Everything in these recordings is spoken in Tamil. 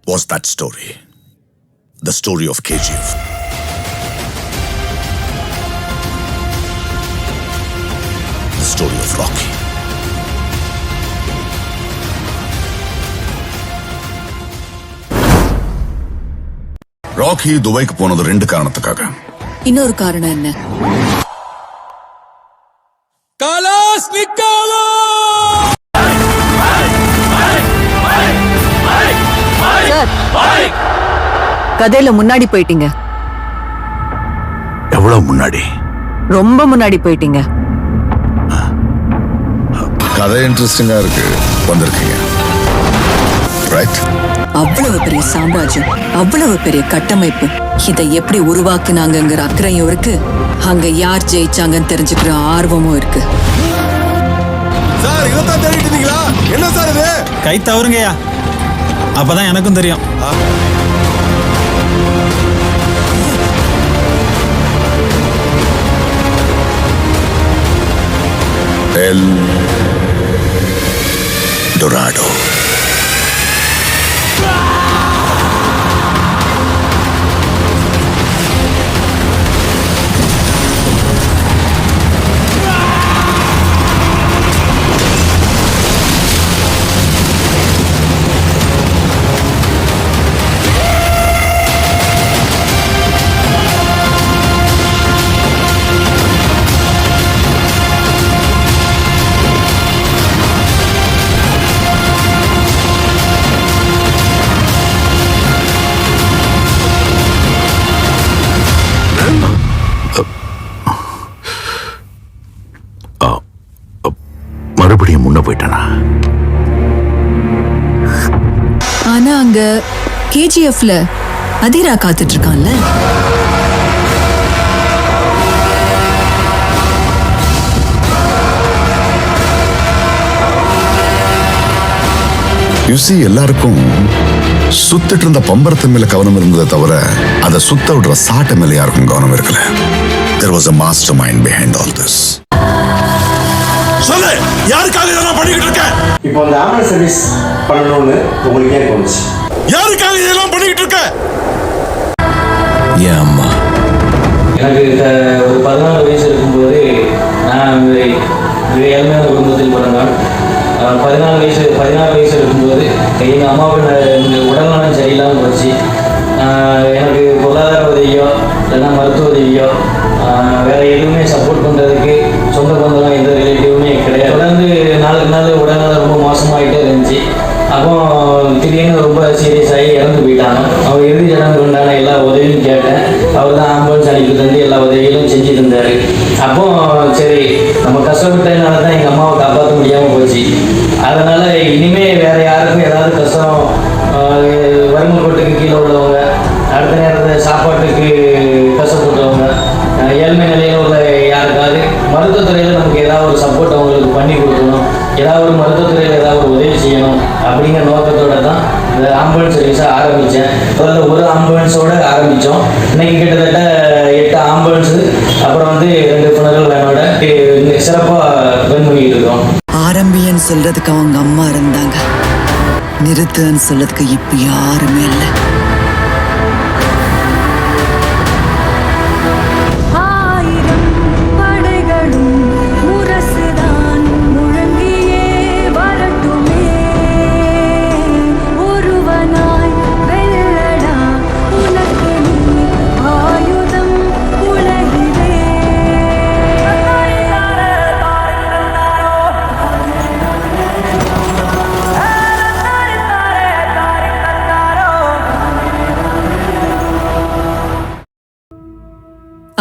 was that story. The story of KGF. The story of Rocky. Rakhi துபாய்க்கு போனது 2 காரணத்துக்காக. இன்னொரு காரணம் என்ன? கதையில முன்னாடி போயிட்டீங்க. எவ்வளவு முன்னாடி? ரொம்ப முன்னாடி போயிட்டீங்க. கதை இன்ட்ரெஸ்டிங்கா இருக்கு, வந்திருக்கீங்க. ரைட்? அவ்வளவு பெரிய சாம்ராஜ்யம், அவ்வளவு பெரிய கட்டமைப்பு, இதை எப்படி உருவாக்குனாங்கிற அக்கறையும் இருக்கு. அங்க யார் ஜெயிச்சாங்கன்னு தெரிஞ்சுக்கிற ஆர்வமும் இருக்கு. சார், இதத்தான் தேடிட்டு இருந்தீங்களா? என்ன சார் இது? கை தவறுங்கய்யா, அப்பதான் எனக்கும் தெரியும். El Dorado. மறுபடியும் முன்ன போயிட்டானா? ஆனா அங்க கேஜிஎஃப்ல அதிரா காத்துட்டு இருக்கான்ல. யூசி, எல்லாருக்கும் சுத்திட்டு இருந்த பம்பரத்து மேல கவனம் இருந்ததை தவிர அதை சுத்த விடுற சாட்டை மேல யாருக்கும் கவனம் இருக்கல. There was a mastermind behind all this. சொல்லு, யாருக்காக இதெல்லாம் பண்ணிக்கிட்டு இருக்க? இப்போ அந்த ஆம்புலன்ஸ் சர்வீஸ் பண்ணணும்னு உங்களுக்கு ஏன் தோணுச்சு? யாருக்காக இதெல்லாம் பண்ணிக்கிட்டு இருக்க? என் அம்மா. எனக்கு ஒரு 14 வயசு இருக்கும்போது நான் ஏழ்மையான குடும்பத்தில் பிறந்தேன். 16 வயசு இருக்கும்போது எங்கள் அம்மாவுக்கு உடல்நலம் சரியில்லாமல் போச்சு. எனக்கு பொருளாதார உதவியோ இல்லைன்னா மருத்துவ உதவியோ வேறு எதுவுமே சப்போர்ட் பண்ணுறதுக்கு சொந்த பந்தம் எந்த ரிலேட்டிவுமே கிடையாது. தொடர்ந்து நாளுக்கு நாள் உடல்நலம் ரொம்ப மோசமாகிட்டே இருந்துச்சு. அப்போ திடீர்னு ரொம்ப சீரியஸ் ஆகி இறந்து போயிட்டாங்க. அவர் இறுதி சடங்கு உண்டான எல்லா உதவியும் கேட்டேன். அவர் தான் ஆம்புலன்ஸ் அனுப்பி தந்து எல்லா உதவிகளும் செஞ்சு தந்தார். அப்போ சரி, நம்ம கஷ்டப்பட்டதுனால தான் எங்கள் அம்மாவை காப்பாற்ற முடியாமல் போச்சு. அதனால் இனிமேல் வேறு யாருக்கும் ஏதாவது கஷ்டம், வறுமை கோட்டுக்கு கீழே உள்ளவங்க, அடுத்த நேரத்தில் சாப்பாட்டுக்கு கஷ்டப்பட்டவங்க, ஏழ்மை நிலையில் உள்ள யாருக்காவது மருத்துவத்துறையில் நமக்கு ஏதாவது ஒரு சப்போர்ட் அவங்களுக்கு பண்ணி கொடுக்கணும், ஏதாவது ஒரு மருத்துவத்துறையில் ஏதாவது ஒரு உதவி செய்யணும் அப்படிங்கிற நோக்கத்தோடு தான் இந்த ஆம்புலன்ஸ் சர்வீஸை ஆரம்பித்தேன். முதல்ல ஒரு ஆம்புலன்ஸோடு ஆரம்பித்தோம். இன்றைக்கி கிட்டத்தட்ட 8 ஆம்புலன்ஸு, அப்புறம் 2 புனர்கள் வேனோட சிறப்பாக ரன் பண்ணிக்கிட்டு இருக்கோம். ஆரம்பியன்னு சொல்றதுக்கு அவங்க அம்மா இருந்தாங்க, நிறுத்துன்னு சொல்றதுக்கு இப்ப யாருமே இல்லை.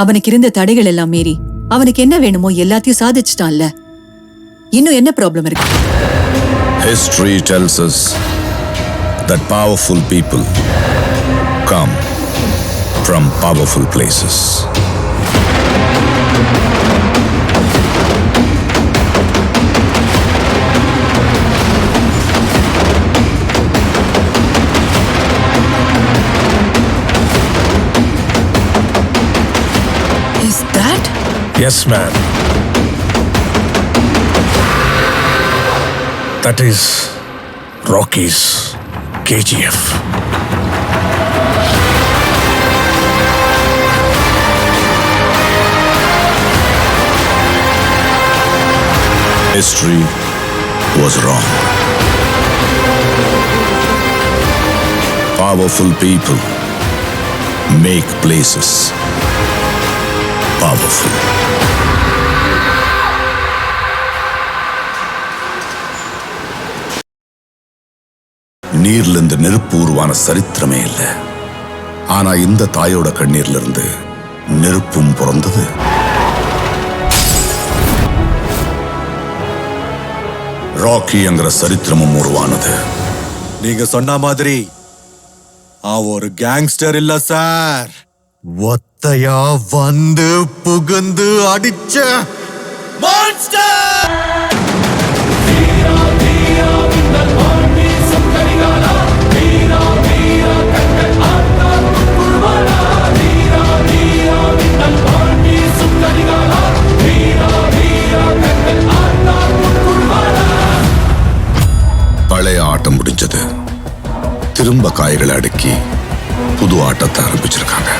அவனுக்கு இருந்த தடைகள் எல்லாம் மீறி அவனுக்கு என்ன வேணுமோ எல்லாத்தையும் சாதிச்சிட்டான்ல. இன்னும் என்ன ப்ராப்ளம் இருக்கு? History tells us that powerful people come from powerful places. Yes, ma'am. That is Rocky's KGF. History was wrong. Powerful people make places powerful. நீர்ல இருந்து நெருப்பு உருவான சரித்திரமே இல்லை. ஆனா இந்த தாயோட கண்ணீர்ல இருந்து நெருப்பும் பிறந்தது. ராக்கிங்கிற சரித்திரமும் உருவானது. நீங்க சொன்ன மாதிரி ஒரு கேங்ஸ்டர் இல்ல சார், ஒத்தையா வந்து புகுந்து அடிச்ச மான்ஸ்டர். பழைய ஆட்டம் முடிஞ்சது. திரும்ப காய்களை அடுக்கி புது ஆட்டத்தை ஆரம்பிச்சிருக்காங்க.